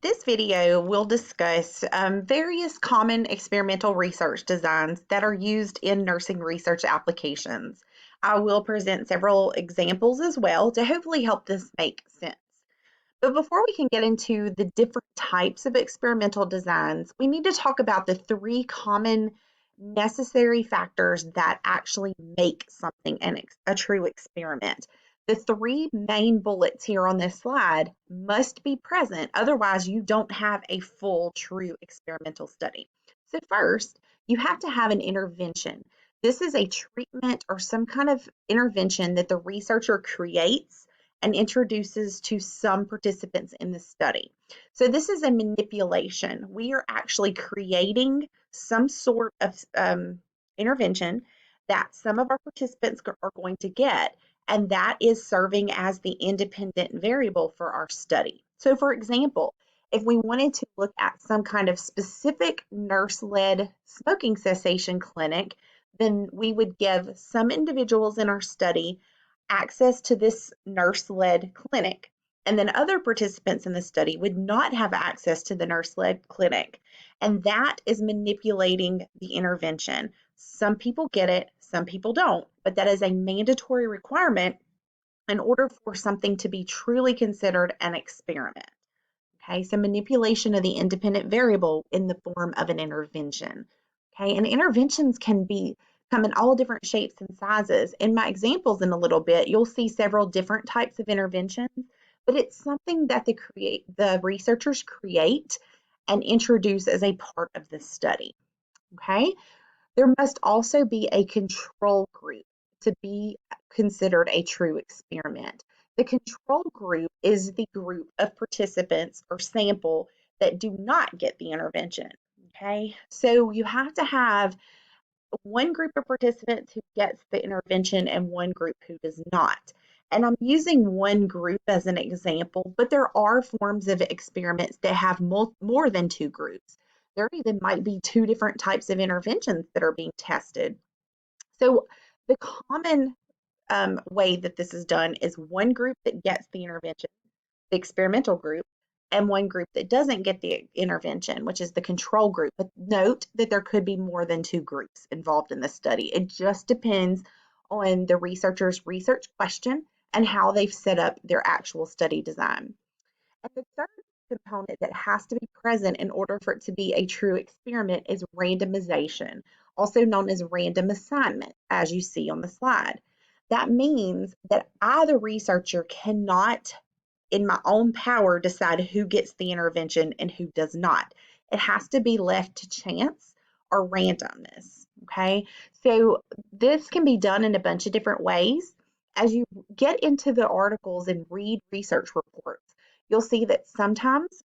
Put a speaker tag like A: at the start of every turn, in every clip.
A: This video will discuss various common experimental research designs that are used in nursing research applications. I will present several examples as well to hopefully help this make sense. But before we can get into the different types of experimental designs, we need to talk about the three common necessary factors that actually make something a true experiment. The three main bullets here on this slide must be present, otherwise you don't have a full true experimental study. So first, you have to have an intervention. This is a treatment or some kind of intervention that the researcher creates and introduces to some participants in the study. So this is a manipulation. We are actually creating some sort of intervention that some of our participants are going to get, and that is serving as the independent variable for our study. So for example, if we wanted to look at some kind of specific nurse-led smoking cessation clinic, then we would give some individuals in our study access to this nurse-led clinic, and then other participants in the study would not have access to the nurse-led clinic. And that is manipulating the intervention. Some people get it, some people don't, but that is a mandatory requirement in order for something to be truly considered an experiment. Okay, so manipulation of the independent variable in the form of an intervention. Okay, and interventions can come in all different shapes and sizes. In my examples in a little bit, you'll see several different types of interventions, but it's something that the researchers create and introduce as a part of the study. Okay, there must also be a control group to be considered a true experiment. The control group is the group of participants or sample that do not get the intervention. Okay, so you have to have one group of participants who gets the intervention and one group who does not. And I'm using one group as an example, but there are forms of experiments that have more than two groups. There even might be two different types of interventions that are being tested. So the common way that this is done is one group that gets the intervention, the experimental group, and one group that doesn't get the intervention, which is the control group. But note that there could be more than two groups involved in the study. It just depends on the researcher's research question and how they've set up their actual study design. And the third component that has to be present in order for it to be a true experiment is randomization, also known as random assignment, as you see on the slide. That means that I, the researcher, cannot, in my own power, decide who gets the intervention and who does not. It has to be left to chance or randomness, okay? So this can be done in a bunch of different ways. As you get into the articles and read research reports, you'll see that sometimes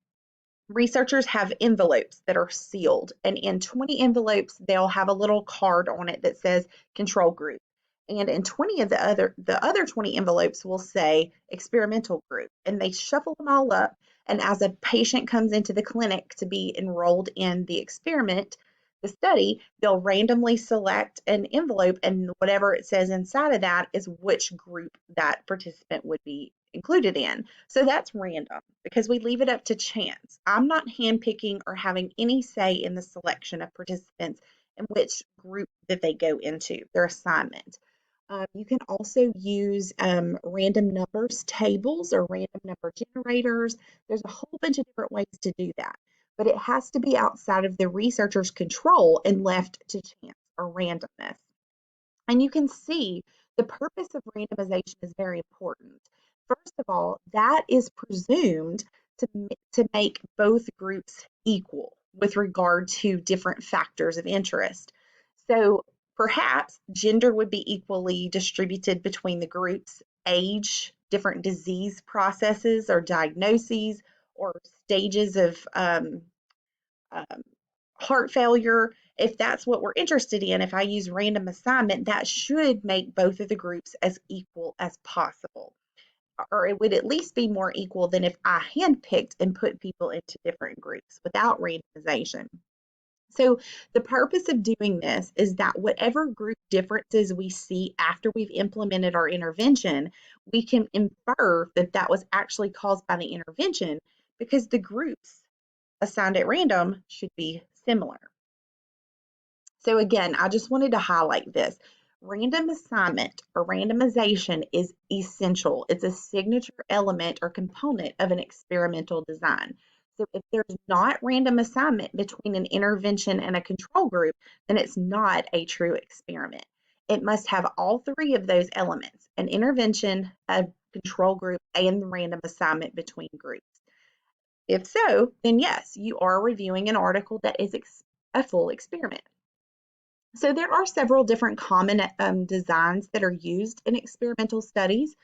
A: researchers have envelopes that are sealed, and in 20 envelopes, they'll have a little card on it that says control group. And in 20 of the other 20 envelopes will say experimental group, and they shuffle them all up. And as a patient comes into the clinic to be enrolled in the experiment, the study, they'll randomly select an envelope, and whatever it says inside of that is which group that participant would be included in. So that's random because we leave it up to chance. I'm not handpicking or having any say in the selection of participants and which group that they go into, their assignment. You can also use random numbers tables or random number generators. There's a whole bunch of different ways to do that, but it has to be outside of the researcher's control and left to chance or randomness. And you can see the purpose of randomization is very important. First of all, that is presumed to make both groups equal with regard to different factors of interest. So perhaps gender would be equally distributed between the groups, age, different disease processes or diagnoses, or stages of heart failure. If that's what we're interested in, if I use random assignment, that should make both of the groups as equal as possible. Or it would at least be more equal than if I handpicked and put people into different groups without randomization. So the purpose of doing this is that whatever group differences we see after we've implemented our intervention, we can infer that that was actually caused by the intervention because the groups assigned at random should be similar. So again, I just wanted to highlight this. Random assignment or randomization is essential. It's a signature element or component of an experimental design. So if there's not random assignment between an intervention and a control group, then it's not a true experiment. It must have all three of those elements, an intervention, a control group, and the random assignment between groups. If so, then yes, you are reviewing an article that is a full experiment. So there are several different common designs that are used in experimental studies.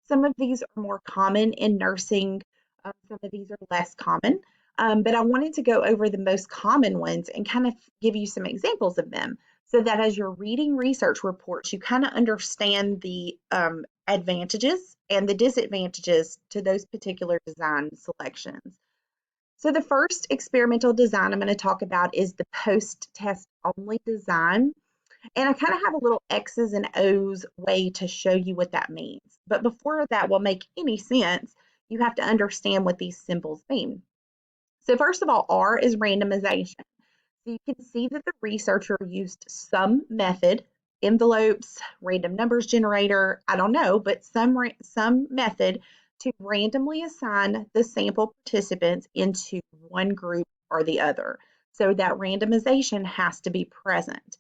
A: Some of these are more common in nursing, some of these are less common, but I wanted to go over the most common ones and kind of give you some examples of them so that as you're reading research reports, you kind of understand the advantages and the disadvantages to those particular design selections. So the first experimental design I'm going to talk about is the post-test only design. And I kind of have a little X's and O's way to show you what that means. But before that will make any sense, you have to understand what these symbols mean. So first of all, R is randomization. So you can see that the researcher used some method, envelopes, random numbers generator, I don't know, but some method to randomly assign the sample participants into one group or the other. So that randomization has to be present.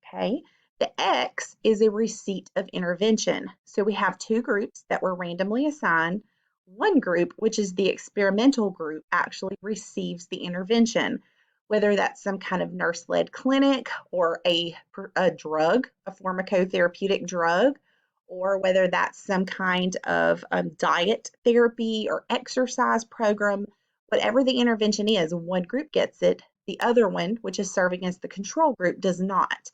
A: Okay, the X is a receipt of intervention. So we have two groups that were randomly assigned. One group, which is the experimental group, actually receives the intervention, whether that's some kind of nurse-led clinic or a drug, a pharmacotherapeutic drug, or whether that's some kind of diet therapy or exercise program. Whatever the intervention is, one group gets it, the other one, which is serving as the control group, does not.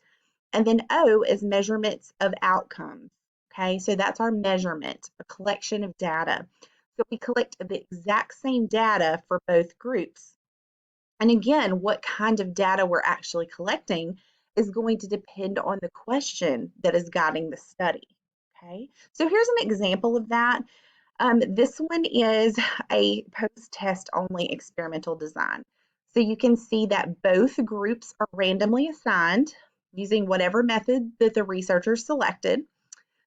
A: And then O is measurements of outcomes. Okay, so that's our measurement, a collection of data. So we collect the exact same data for both groups. And again, what kind of data we're actually collecting is going to depend on the question that is guiding the study. Okay, so here's an example of that. This one is a post-test only experimental design. So you can see that both groups are randomly assigned using whatever method that the researcher selected.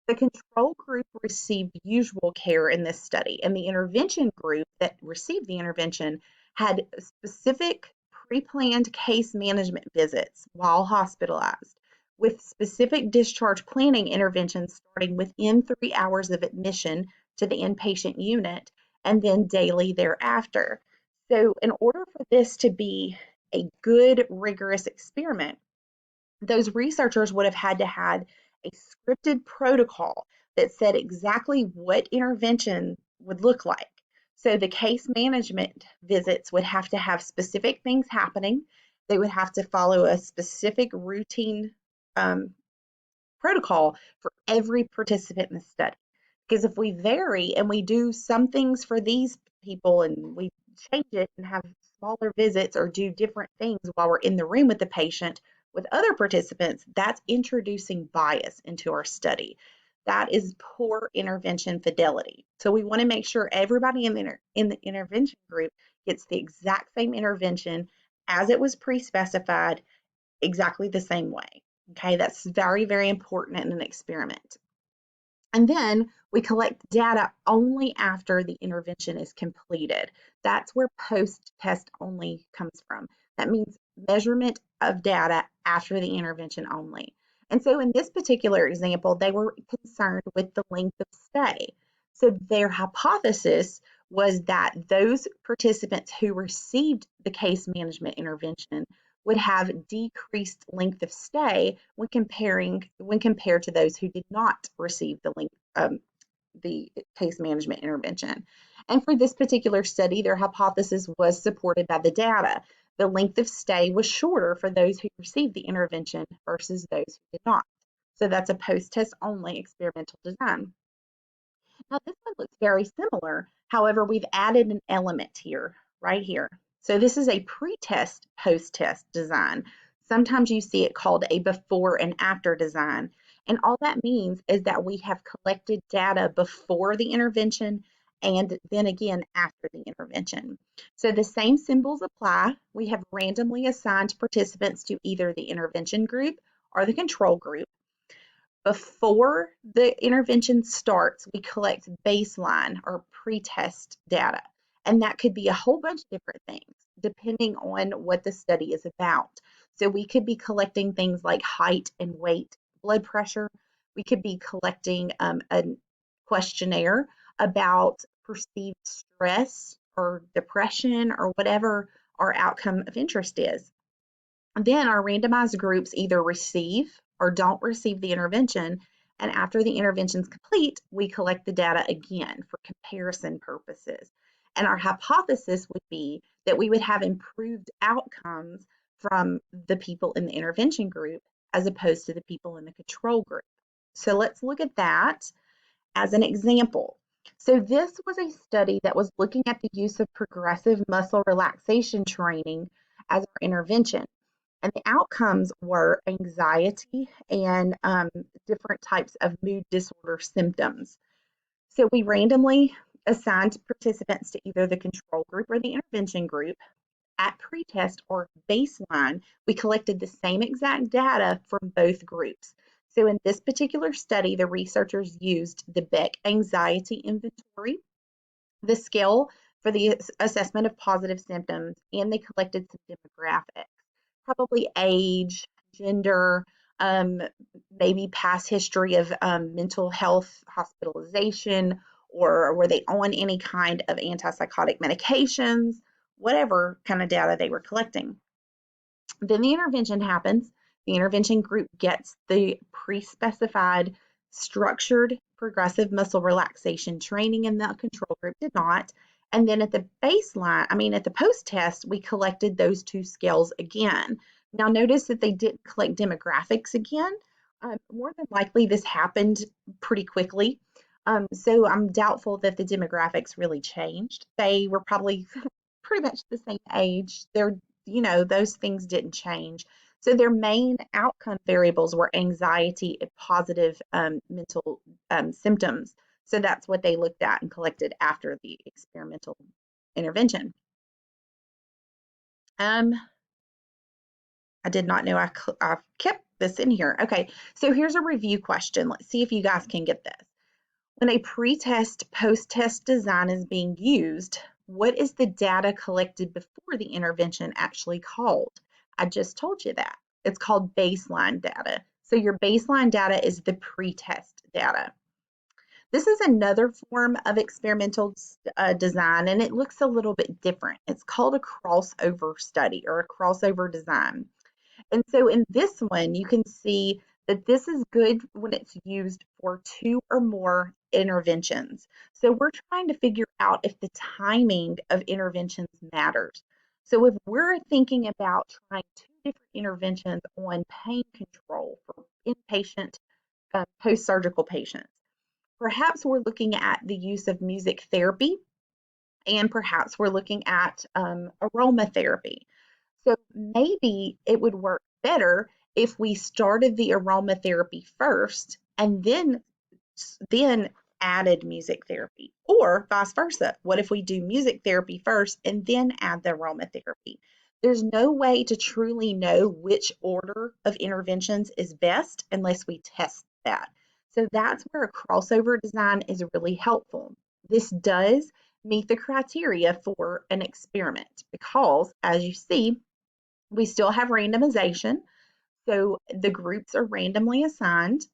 A: The control group received usual care in this study, and the intervention group that received the intervention had specific pre-planned case management visits while hospitalized, with specific discharge planning interventions starting within 3 hours of admission to the inpatient unit and then daily thereafter. So, in order for this to be a good, rigorous experiment, those researchers would have had to have a scripted protocol that said exactly what intervention would look like. So the case management visits would have to have specific things happening. They would have to follow a specific routine protocol for every participant in the study. Because if we vary and we do some things for these people and we change it and have smaller visits or do different things while we're in the room with the patient with other participants, that's introducing bias into our study. That is poor intervention fidelity. So we want to make sure everybody in the intervention group gets the exact same intervention as it was pre-specified, exactly the same way. Okay, that's very, very important in an experiment. And then we collect data only after the intervention is completed. That's where post-test only comes from. That means measurement of data after the intervention only. And so in this particular example, they were concerned with the length of stay. So their hypothesis was that those participants who received the case management intervention would have decreased length of stay when compared to those who did not receive the case management intervention. And for this particular study, their hypothesis was supported by the data. The length of stay was shorter for those who received the intervention versus those who did not. So that's a post-test only experimental design. Now this one looks very similar. However, we've added an element here, right here. So this is a pre-test, post-test design. Sometimes you see it called a before and after design. And all that means is that we have collected data before the intervention and then again after the intervention. So the same symbols apply. We have randomly assigned participants to either the intervention group or the control group. Before the intervention starts, we collect baseline or pretest data, and that could be a whole bunch of different things depending on what the study is about. So we could be collecting things like height and weight, blood pressure. We could be collecting a questionnaire about perceived stress or depression or whatever our outcome of interest is. Then our randomized groups either receive or don't receive the intervention, and after the intervention is complete, we collect the data again for comparison purposes. And our hypothesis would be that we would have improved outcomes from the people in the intervention group as opposed to the people in the control group. So let's look at that as an example. So this was a study that was looking at the use of progressive muscle relaxation training as our intervention. And the outcomes were anxiety and different types of mood disorder symptoms. So we randomly assigned participants to either the control group or the intervention group. At pretest or baseline, we collected the same exact data from both groups. So in this particular study, the researchers used the Beck Anxiety Inventory, the scale for the assessment of positive symptoms, and they collected some demographics, probably age, gender, um, maybe past history of mental health hospitalization, or were they on any kind of antipsychotic medications, whatever kind of data they were collecting. Then the intervention happens. The intervention group gets the pre-specified structured progressive muscle relaxation training, and the control group did not. And then at the baseline, at the post test, we collected those two scales again. Now notice that they didn't collect demographics again. More than likely, this happened pretty quickly. So I'm doubtful that the demographics really changed. They were probably pretty much the same age. Those things didn't change. So their main outcome variables were anxiety and positive mental symptoms. So that's what they looked at and collected after the experimental intervention. I did not know I kept this in here. Okay, so here's a review question. Let's see if you guys can get this. When a pretest post-test design is being used, what is the data collected before the intervention actually called? I just told you that. It's called baseline data. So your baseline data is the pretest data. This is another form of experimental design, and it looks a little bit different. It's called a crossover study or a crossover design. And so in this one, you can see that this is good when it's used for two or more interventions. So we're trying to figure out if the timing of interventions matters. So if we're thinking about trying two different interventions on pain control for inpatient post-surgical patients, perhaps we're looking at the use of music therapy, and perhaps we're looking at aromatherapy. So maybe it would work better if we started the aromatherapy first and then added music therapy, or vice versa. What if we do music therapy first and then add the aromatherapy? There's no way to truly know which order of interventions is best unless we test that. So that's where a crossover design is really helpful. This does meet the criteria for an experiment because, as you see, we still have randomization. So the groups are randomly assigned.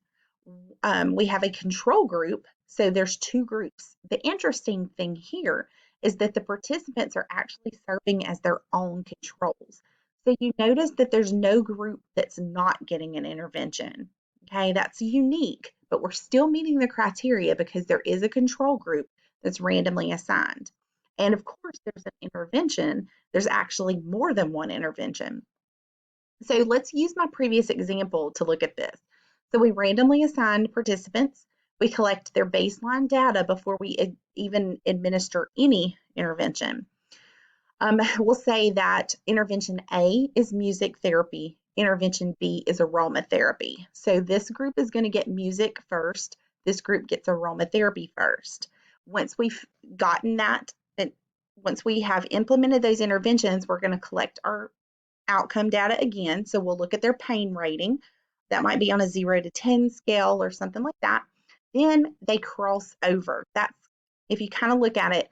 A: We have a control group. So there's two groups. The interesting thing here is that the participants are actually serving as their own controls. So you notice that there's no group that's not getting an intervention. Okay, that's unique, but we're still meeting the criteria because there is a control group that's randomly assigned. And of course, there's an intervention. There's actually more than one intervention. So let's use my previous example to look at this. So we randomly assign participants. We collect their baseline data before we even administer any intervention. We'll say that intervention A is music therapy. Intervention B is aromatherapy. So this group is going to get music first. This group gets aromatherapy first. Once we've gotten that, and once we have implemented those interventions, we're going to collect our outcome data again. So we'll look at their pain rating. That might be on a 0 to 10 scale or something like that. Then they cross over. That's, if you kind of look at it,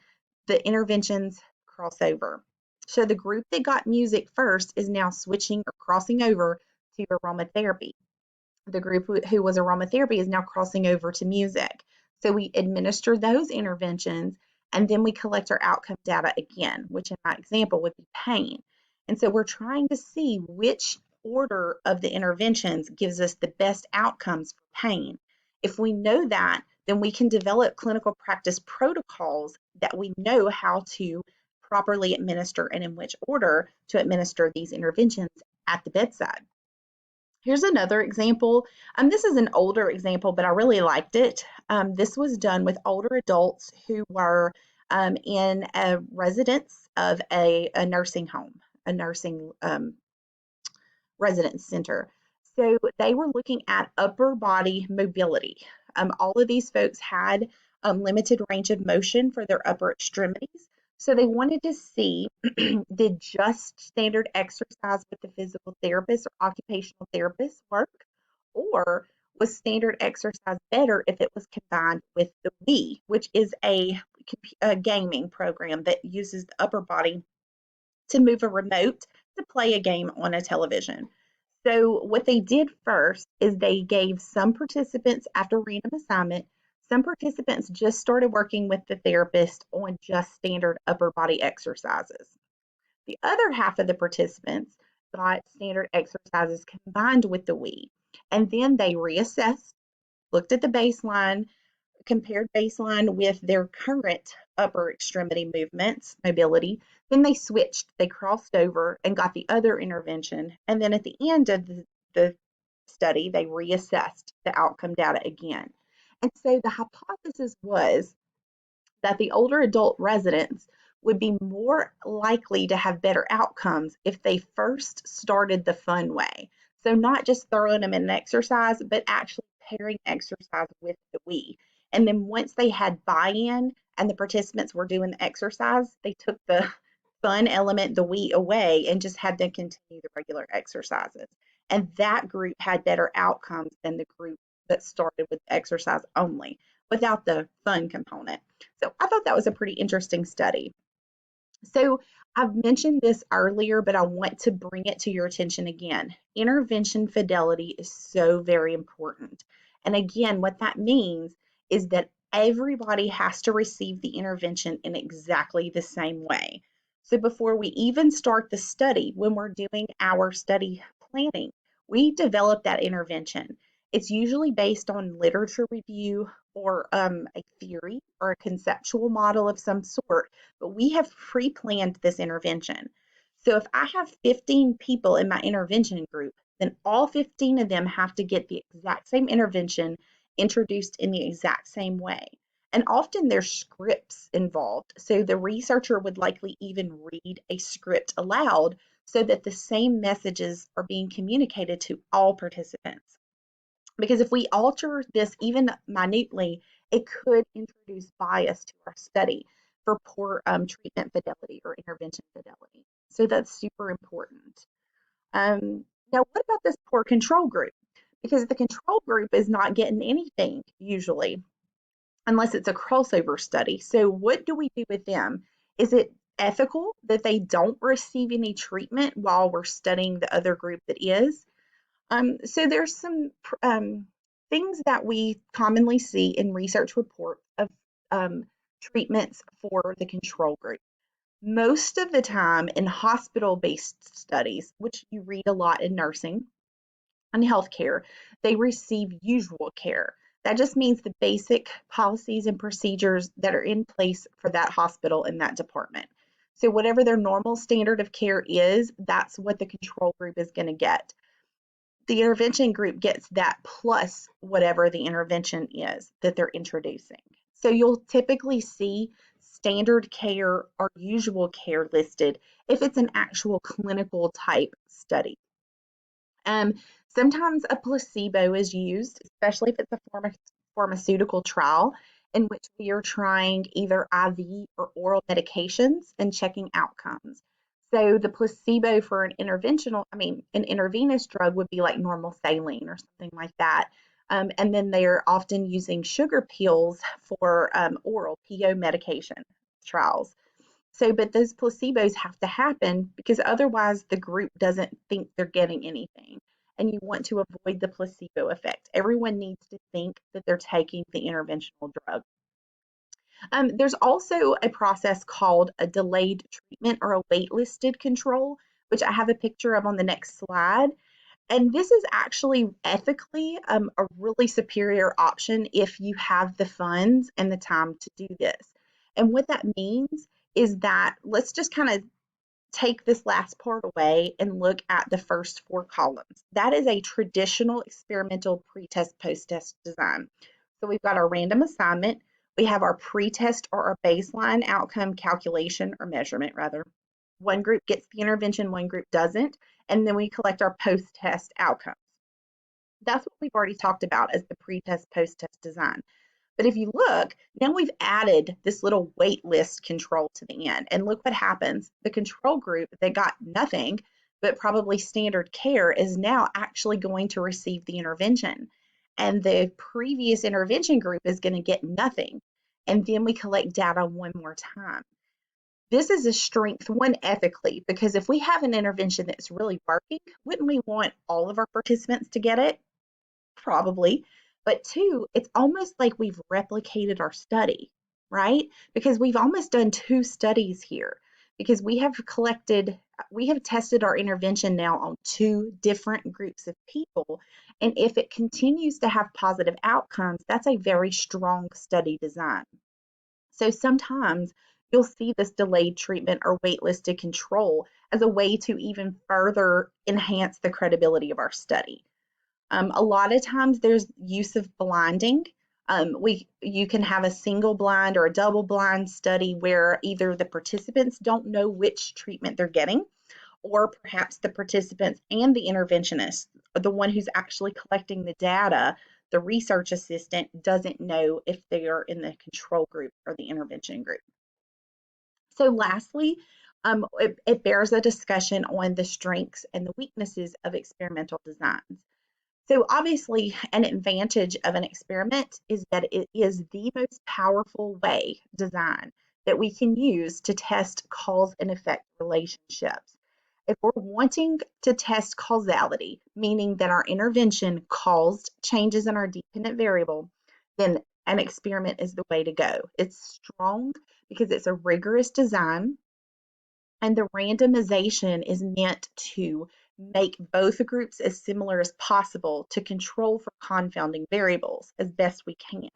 A: the interventions cross over. So the group that got music first is now switching or crossing over to aromatherapy. The group who was aromatherapy is now crossing over to music. So we administer those interventions and then we collect our outcome data again, which in my example would be pain. And so we're trying to see which order of the interventions gives us the best outcomes for pain. If we know that, then we can develop clinical practice protocols that we know how to properly administer and in which order to administer these interventions at the bedside. Here's another example. This is an older example, but I really liked it. This was done with older adults who were in a residence of a nursing home, a nursing residence center. So they were looking at upper body mobility. All of these folks had limited range of motion for their upper extremities. So they wanted to see, did just standard exercise with the physical therapist or occupational therapist work? Or was standard exercise better if it was combined with the Wii, which is a gaming program that uses the upper body to move a remote to play a game on a television. So what they did first is they gave some participants, after random assignment, some participants just started working with the therapist on just standard upper body exercises. The other half of the participants got standard exercises combined with the Wii. And then they reassessed, looked at the baseline, compared baseline with their current upper extremity movements, mobility. Then they switched, they crossed over and got the other intervention. And then at the end of the study, they reassessed the outcome data again. And so the hypothesis was that the older adult residents would be more likely to have better outcomes if they first started the fun way. So not just throwing them in an exercise, but actually pairing exercise with the Wii. And then once they had buy-in and the participants were doing the exercise, they took the fun element, the Wii, away and just had them continue the regular exercises. And that group had better outcomes than the group that started with exercise only without the fun component. So I thought that was a pretty interesting study. So I've mentioned this earlier, but I want to bring it to your attention again. Intervention fidelity is so very important. And again, what that means is that everybody has to receive the intervention in exactly the same way. So before we even start the study, when we're doing our study planning, we develop that intervention. It's usually based on literature review or a theory or a conceptual model of some sort, but we have pre-planned this intervention. So if I have 15 people in my intervention group, then all 15 of them have to get the exact same intervention introduced in the exact same way. And often there's scripts involved. So the researcher would likely even read a script aloud so that the same messages are being communicated to all participants. Because if we alter this even minutely, it could introduce bias to our study for poor treatment fidelity or intervention fidelity. So that's super important. Now, what about this poor control group? Because the control group is not getting anything usually, unless it's a crossover study. So what do we do with them? Is it ethical that they don't receive any treatment while we're studying the other group that is? So there's some things that we commonly see in research reports of treatments for the control group. Most of the time in hospital-based studies, which you read a lot in nursing and healthcare, they receive usual care. That just means the basic policies and procedures that are in place for that hospital and that department. So whatever their normal standard of care is, that's what the control group is going to get. The intervention group gets that plus whatever the intervention is that they're introducing. So you'll typically see standard care or usual care listed if it's an actual clinical type study. Sometimes a placebo is used, especially if it's a pharmaceutical trial, in which we are trying either IV or oral medications and checking outcomes. So the placebo for an intravenous drug would be like normal saline or something like that. And then they're often using sugar pills for oral PO medication trials. So, but those placebos have to happen because otherwise the group doesn't think they're getting anything. And you want to avoid the placebo effect. Everyone needs to think that they're taking the interventional drug. There's also a process called a delayed treatment or a waitlisted control, which I have a picture of on the next slide. And this is actually ethically a really superior option if you have the funds and the time to do this. And what that means is that let's just kind of take this last part away and look at the first four columns. That is a traditional experimental pretest posttest design. So we've got our random assignment, we have our pretest or our baseline outcome calculation or measurement rather. One group gets the intervention, one group doesn't, and then we collect our post-test outcomes. That's what we've already talked about as the pretest post-test design. But if you look, now we've added this little wait list control to the end. And look what happens. The control group that got nothing, but probably standard care, is now actually going to receive the intervention. And the previous intervention group is going to get nothing. And then we collect data one more time. This is a strength, one, ethically, because if we have an intervention that's really working, wouldn't we want all of our participants to get it? Probably. But two, it's almost like we've replicated our study, right? Because we've almost done two studies here because we have tested our intervention now on two different groups of people. And if it continues to have positive outcomes, that's a very strong study design. So sometimes you'll see this delayed treatment or waitlisted control as a way to even further enhance the credibility of our study. A lot of times there's use of blinding. You can have a single blind or a double blind study where either the participants don't know which treatment they're getting, or perhaps the participants and the interventionist, the one who's actually collecting the data, the research assistant, doesn't know if they are in the control group or the intervention group. So lastly, it bears a discussion on the strengths and the weaknesses of experimental designs. So obviously, an advantage of an experiment is that it is the most powerful way design that we can use to test cause and effect relationships. If we're wanting to test causality, meaning that our intervention caused changes in our dependent variable, then an experiment is the way to go. It's strong because it's a rigorous design, and the randomization is meant to make both groups as similar as possible to control for confounding variables as best we can.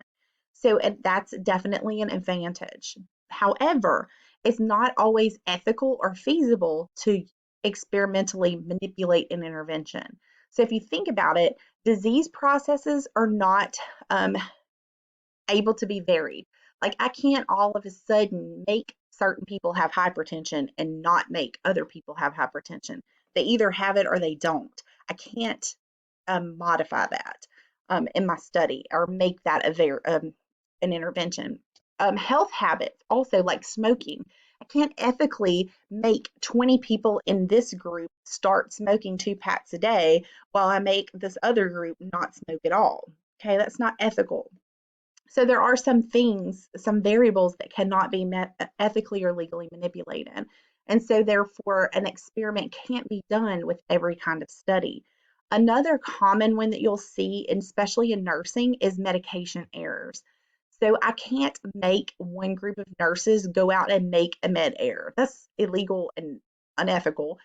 A: So that's definitely an advantage. However, it's not always ethical or feasible to experimentally manipulate an intervention. So if you think about it, disease processes are not able to be varied. Like I can't all of a sudden make certain people have hypertension and not make other people have hypertension. They either have it or they don't. I can't modify that in my study or make that an intervention. Health habits, also like smoking. I can't ethically make 20 people in this group start smoking 2 packs a day while I make this other group not smoke at all. Okay, that's not ethical. So there are some things, some variables that cannot be ethically or legally manipulated. And so therefore an experiment can't be done with every kind of study. Another common one that you'll see, especially in nursing, is medication errors. So I can't make one group of nurses go out and make a med error. That's illegal and unethical.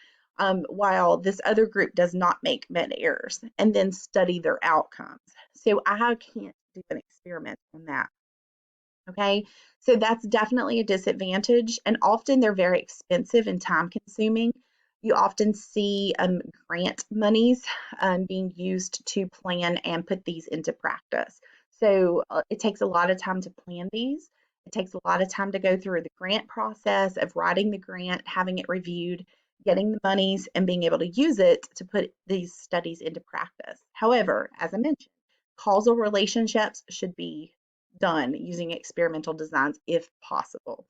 A: While this other group does not make med errors and then study their outcomes. So I can't do an experiment on that. Okay, so that's definitely a disadvantage, and often they're very expensive and time consuming. You often see grant monies being used to plan and put these into practice. So it takes a lot of time to plan these. It takes a lot of time to go through the grant process of writing the grant, having it reviewed, getting the monies, and being able to use it to put these studies into practice. However, as I mentioned, causal relationships should be done using experimental designs if possible.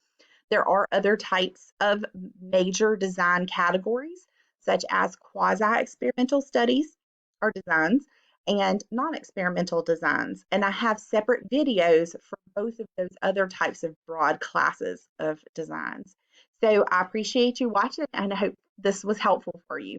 A: There are other types of major design categories, such as quasi-experimental studies or designs and non-experimental designs. And I have separate videos for both of those other types of broad classes of designs. So I appreciate you watching and I hope this was helpful for you.